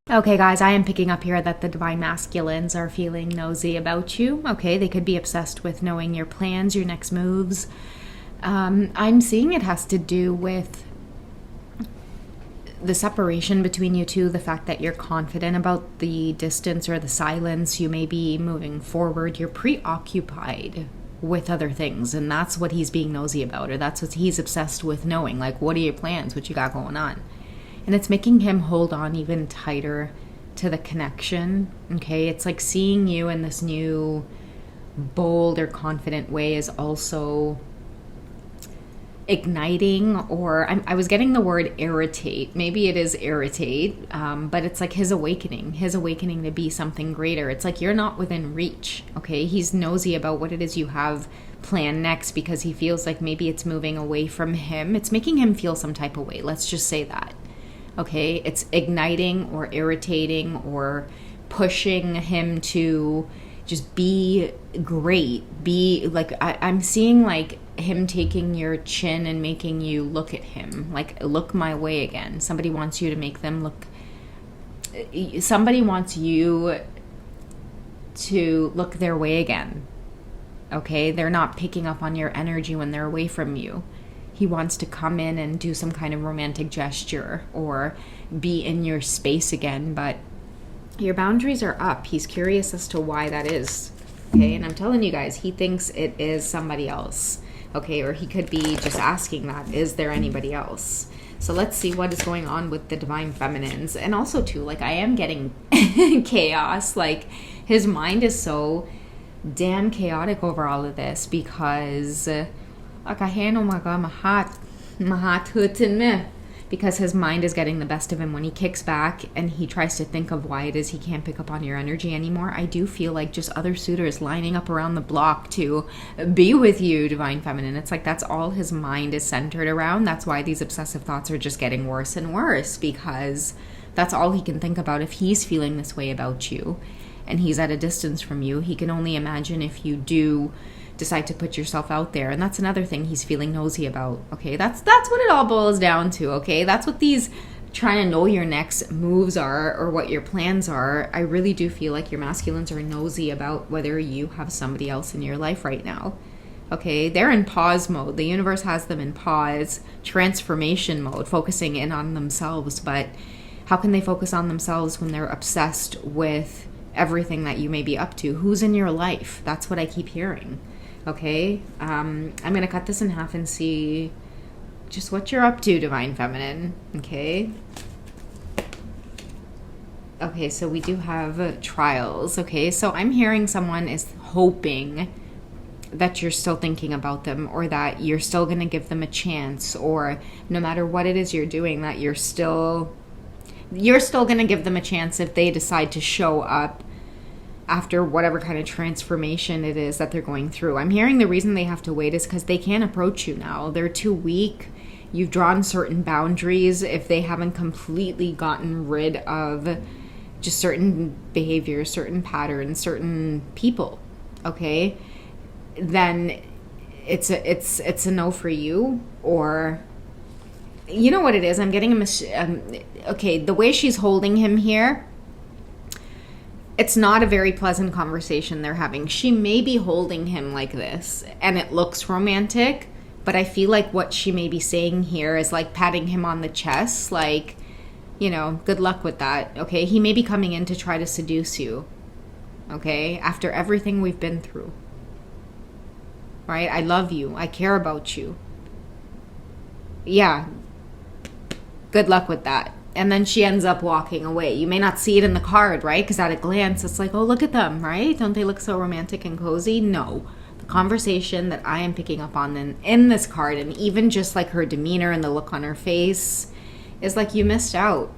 Okay, guys, I am picking up here that the divine masculines are feeling nosy about you. Okay, they could be obsessed with knowing your plans, your next moves. I'm seeing it has to do with the separation between you two, the fact that you're confident about the distance or the silence. You may be moving forward. You're preoccupied with other things, and that's what he's being nosy about, or that's what he's obsessed with knowing. Like, what are your plans? What you got going on? And it's making him hold on even tighter to the connection. Okay, it's like seeing you in this new bold or confident way is also igniting, or I was getting the word irritate. Maybe it is irritate, but it's like his awakening to be something greater. It's like you're not within reach. Okay, he's nosy about what it is you have planned next because he feels like maybe it's moving away from him. It's making him feel some type of way. Let's just say that. Okay, it's igniting or irritating or pushing him to just be great. Be like, I'm seeing like him taking your chin and making you look at him. Like, look my way again. Somebody wants you to make them look. Somebody wants you to look their way again. Okay, they're not picking up on your energy when they're away from you. He wants to come in and do some kind of romantic gesture or be in your space again, but your boundaries are up. He's curious as to why that is. Okay, and I'm telling you guys, he thinks it is somebody else. Okay, or he could be just asking that, is there anybody else? So let's see what is going on with the divine feminines. And also too, like, I am getting chaos. Like, his mind is so damn chaotic over all of this because like, oh my god, my heart hurts in me. Because his mind is getting the best of him when he kicks back and he tries to think of why it is he can't pick up on your energy anymore. I do feel like just other suitors lining up around the block to be with you, divine feminine. It's like that's all his mind is centered around. That's why these obsessive thoughts are just getting worse and worse, because that's all he can think about. If he's feeling this way about you and he's at a distance from you, he can only imagine if you do decide to put yourself out there. And that's another thing he's feeling nosy about. Okay, that's what it all boils down to. Okay, that's what these trying to know your next moves are, or what your plans are. I really do feel like your masculines are nosy about whether you have somebody else in your life right now. Okay, they're in pause mode. The universe has them in pause, transformation mode, focusing in on themselves. But how can they focus on themselves when they're obsessed with everything that you may be up to? Who's in your life? That's what I keep hearing. Okay, I'm going to cut this in half and see just what you're up to, divine feminine. Okay. Okay, so we do have trials. Okay, so I'm hearing someone is hoping that you're still thinking about them, or that you're still going to give them a chance, or no matter what it is you're doing, that you're still going to give them a chance if they decide to show up after whatever kind of transformation it is that they're going through. I'm hearing the reason they have to wait is because they can't approach you now. They're too weak. You've drawn certain boundaries. If they haven't completely gotten rid of just certain behaviors, certain patterns, certain people, okay, then it's a no for you. Or you know what it is? I'm getting okay, the way she's holding him here, it's not a very pleasant conversation they're having. She may be holding him like this, and it looks romantic, but I feel like what she may be saying here is like patting him on the chest, like, you know, good luck with that, okay? He may be coming in to try to seduce you, okay? After everything we've been through, right? I love you. I care about you. Yeah, good luck with that. And then she ends up walking away. You may not see it in the card, right? Because at a glance, it's like, oh, look at them, right? Don't they look so romantic and cozy? No. The conversation that I am picking up on in this card, and even just like her demeanor and the look on her face, is like, you missed out.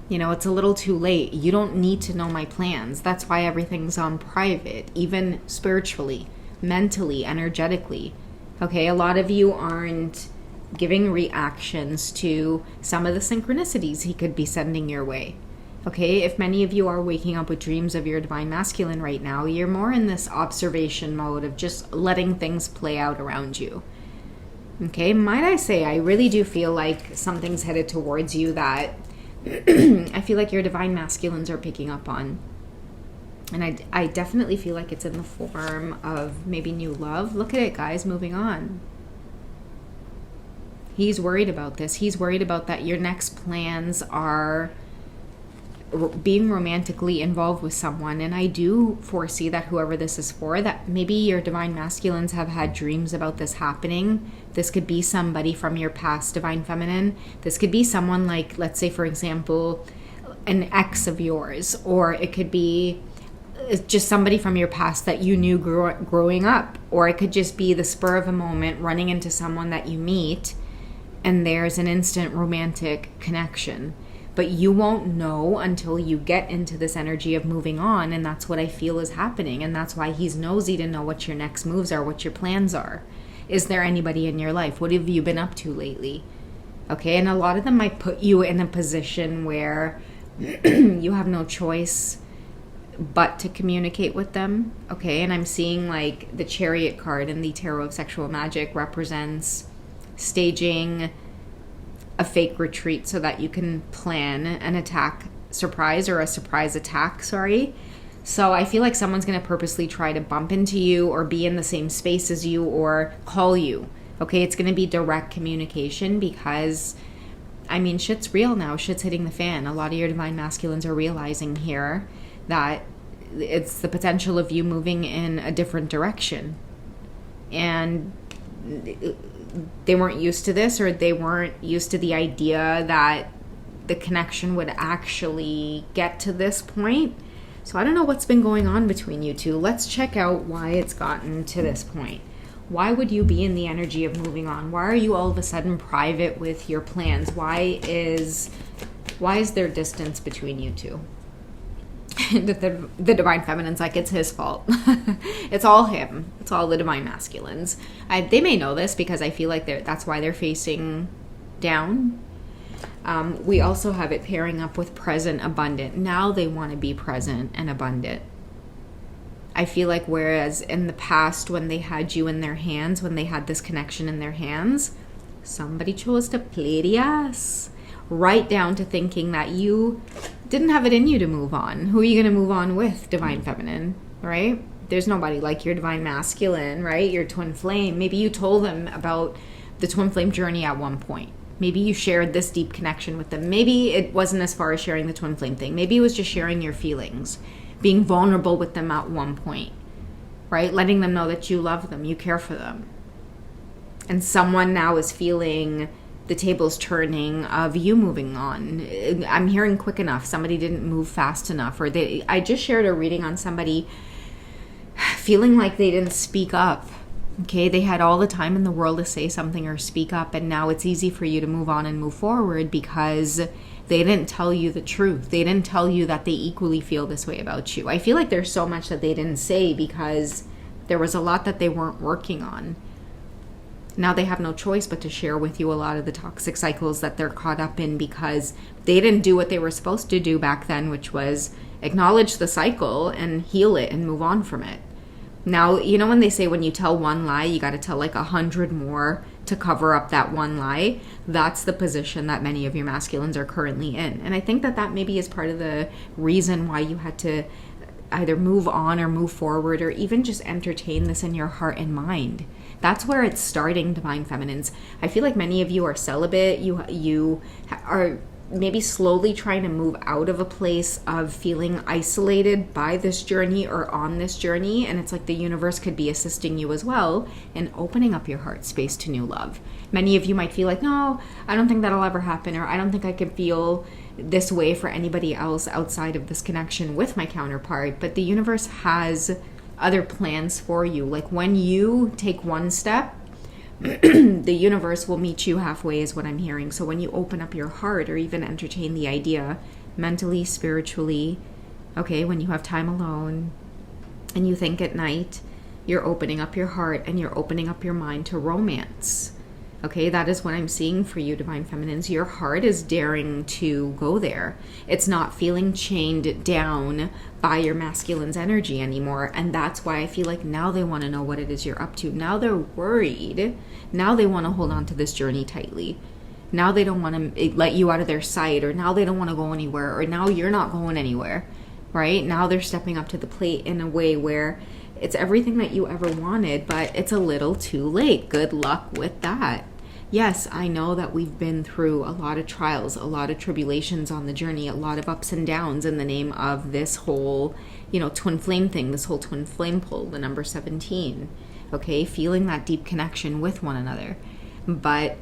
You know, it's a little too late. You don't need to know my plans. That's why everything's on private, even spiritually, mentally, energetically. Okay, a lot of you aren't giving reactions to some of the synchronicities he could be sending your way. Okay, if many of you are waking up with dreams of your divine masculine right now, you're more in this observation mode of just letting things play out around you. Okay, might I say, I really do feel like something's headed towards you that I feel like your divine masculines are picking up on. And I definitely feel like it's in the form of maybe new love. Look at it, guys, moving on. He's worried about this. He's worried about that your next plans are being romantically involved with someone. And I do foresee that whoever this is for, that maybe your divine masculines have had dreams about this happening. This could be somebody from your past, divine feminine. This could be someone like, let's say, for example, an ex of yours, or it could be just somebody from your past that you knew growing up, or it could just be the spur of a moment running into someone that you meet and there's an instant romantic connection. But you won't know until you get into this energy of moving on, and that's what I feel is happening. And that's why he's nosy to know what your next moves are, what your plans are. Is there anybody in your life? What have you been up to lately? Okay, and a lot of them might put you in a position where you have no choice but to communicate with them. Okay, and I'm seeing like the Chariot card in the Tarot of Sexual Magic represents staging a fake retreat so that you can plan an attack surprise, or a surprise attack, sorry. So I feel like someone's going to purposely try to bump into you or be in the same space as you or call you. Okay, it's going to be direct communication because, I mean, shit's real now. Shit's hitting the fan. A lot of your divine masculines are realizing here that it's the potential of you moving in a different direction. And they weren't used to this, or they weren't used to the idea that the connection would actually get to this point. So I don't know what's been going on between you two. Let's check out why it's gotten to this point. Why would you be in the energy of moving on? Why are you all of a sudden private with your plans? Why is there distance between you two? The divine feminine's like, it's his fault. It's all him. It's all the divine masculines. They may know this because I feel like that's why they're facing down. We also have it pairing up with present, abundant. Now they want to be present and abundant. I feel like whereas in the past when they had you in their hands, when they had this connection in their hands, somebody chose to play the ass. Right down to thinking that you didn't have it in you to move on. Who are you going to move on with, divine feminine, right? There's nobody like your divine masculine, right? Your twin flame. Maybe you told them about the twin flame journey at one point. Maybe you shared this deep connection with them. Maybe it wasn't as far as sharing the twin flame thing. Maybe it was just sharing your feelings, being vulnerable with them at one point, right? Letting them know that you love them, you care for them. And someone now is feeling the tables turning of you moving on. I'm hearing quick enough. Somebody didn't move fast enough, or I just shared a reading on somebody feeling like they didn't speak up. Okay, they had all the time in the world to say something or speak up, and now it's easy for you to move on and move forward because they didn't tell you the truth. They didn't tell you that they equally feel this way about you. I feel like there's so much that they didn't say because there was a lot that they weren't working on. Now they have no choice but to share with you a lot of the toxic cycles that they're caught up in because they didn't do what they were supposed to do back then, which was acknowledge the cycle and heal it and move on from it. Now, you know when they say when you tell one lie, you got to tell like 100 more to cover up that one lie? That's the position that many of your masculines are currently in. And I think that maybe is part of the reason why you had to either move on or move forward or even just entertain this in your heart and mind. That's where it's starting, divine feminines. I feel like many of you are celibate. You are maybe slowly trying to move out of a place of feeling isolated by this journey or on this journey. And it's like the universe could be assisting you as well in opening up your heart space to new love. Many of you might feel like, no, I don't think that'll ever happen, or I don't think I can feel this way for anybody else outside of this connection with my counterpart. But the universe has other plans for you. Like when you take one step, the universe will meet you halfway is what I'm hearing. So when you open up your heart or even entertain the idea mentally, spiritually, okay, when you have time alone and you think at night, you're opening up your heart and you're opening up your mind to romance. Okay, that is what I'm seeing for you, divine feminines. Your heart is daring to go there. It's not feeling chained down by your masculine's energy anymore. And that's why I feel like now they want to know what it is you're up to. Now they're worried. Now they want to hold on to this journey tightly. Now they don't want to let you out of their sight, or now they don't want to go anywhere, or now you're not going anywhere, right? Now they're stepping up to the plate in a way where it's everything that you ever wanted, but it's a little too late. Good luck with that. Yes, I know that we've been through a lot of trials, a lot of tribulations on the journey, a lot of ups and downs in the name of this whole, twin flame thing, this whole twin flame pull, the number 17, okay? Feeling that deep connection with one another. But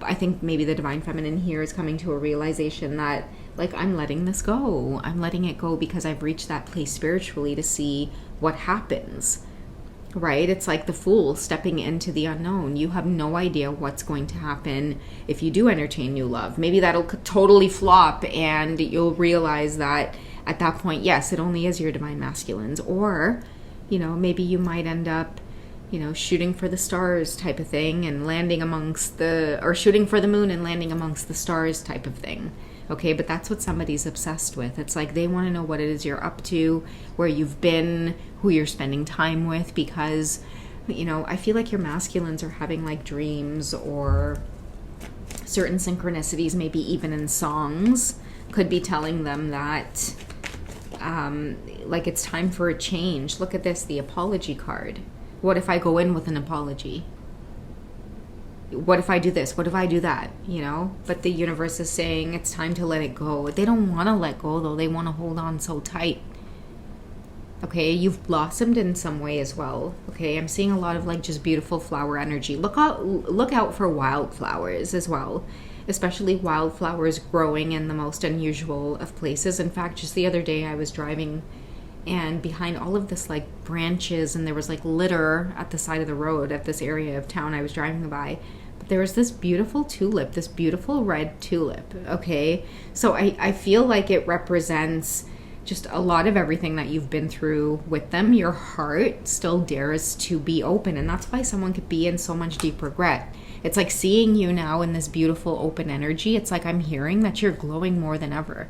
I think maybe the divine feminine here is coming to a realization that, like, I'm letting this go. I'm letting it go because I've reached that place spiritually to see what happens. Right? It's like the fool stepping into the unknown. You have no idea what's going to happen if you do entertain new love. Maybe that'll totally flop and you'll realize that at that point, yes, it only is your divine masculines. Or, maybe you might end up, shooting for the stars type of thing and landing or shooting for the moon and landing amongst the stars type of thing. Okay, but that's what somebody's obsessed with. It's like they want to know what it is you're up to, where you've been, who you're spending time with, because, I feel like your masculines are having like dreams or certain synchronicities, maybe even in songs, could be telling them that, like, it's time for a change. Look at this, the apology card. What if I go in with an apology? What if I do this? What if I do that? But the universe is saying it's time to let it go. They don't want to let go, though. They want to hold on so tight. Okay, you've blossomed in some way as well. Okay, I'm seeing a lot of like just beautiful flower energy. Look out for wildflowers as well, especially wildflowers growing in the most unusual of places. In fact, just the other day I was driving, and behind all of this like branches, and there was like litter at the side of the road at this area of town I was driving by. But there was this beautiful tulip, this beautiful red tulip. Okay, so I feel like it represents just a lot of everything that you've been through with them. Your heart still dares to be open, and that's why someone could be in so much deep regret. It's like seeing you now in this beautiful open energy. It's like I'm hearing that you're glowing more than ever.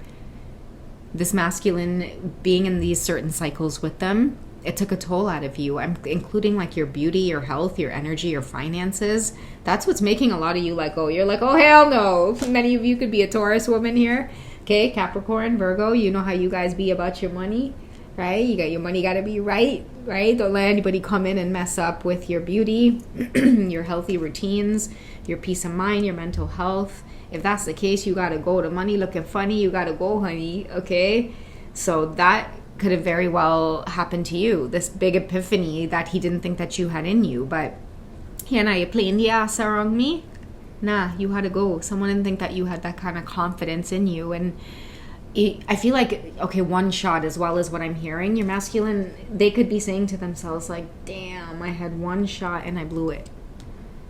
This masculine being in these certain cycles with them, it took a toll out of you. I'm including like your beauty, your health, your energy, your finances. That's what's making a lot of you let go. You're like, oh, hell no. Many of you could be a Taurus woman here. Okay, Capricorn, Virgo, you know how you guys be about your money, right? You got your money got to be right? Don't let anybody come in and mess up with your beauty, your healthy routines, your peace of mind, your mental health. If that's the case, you got to go. The money looking funny, you got to go, honey, okay? So that could have very well happened to you, this big epiphany that he didn't think that you had in you. But, Hannah, you playing the ass around me? Nah, you had to go. Someone didn't think that you had that kind of confidence in you. And I feel like, okay, one shot as well as what I'm hearing, your masculine, they could be saying to themselves like, damn, I had one shot and I blew it.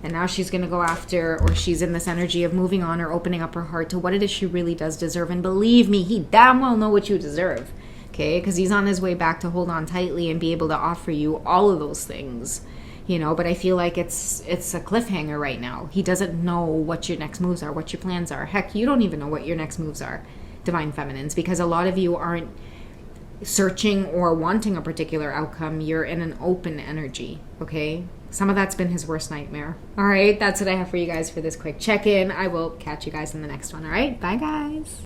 And now she's going to go after, or she's in this energy of moving on or opening up her heart to what it is she really does deserve. And believe me, he damn well know what you deserve, okay? Because he's on his way back to hold on tightly and be able to offer you all of those things, but I feel like it's a cliffhanger right now. He doesn't know what your next moves are, what your plans are. Heck, you don't even know what your next moves are, divine feminines, because a lot of you aren't searching or wanting a particular outcome. You're in an open energy, okay? Some of that's been his worst nightmare. All right, that's what I have for you guys for this quick check-in. I will catch you guys in the next one, all right? Bye, guys.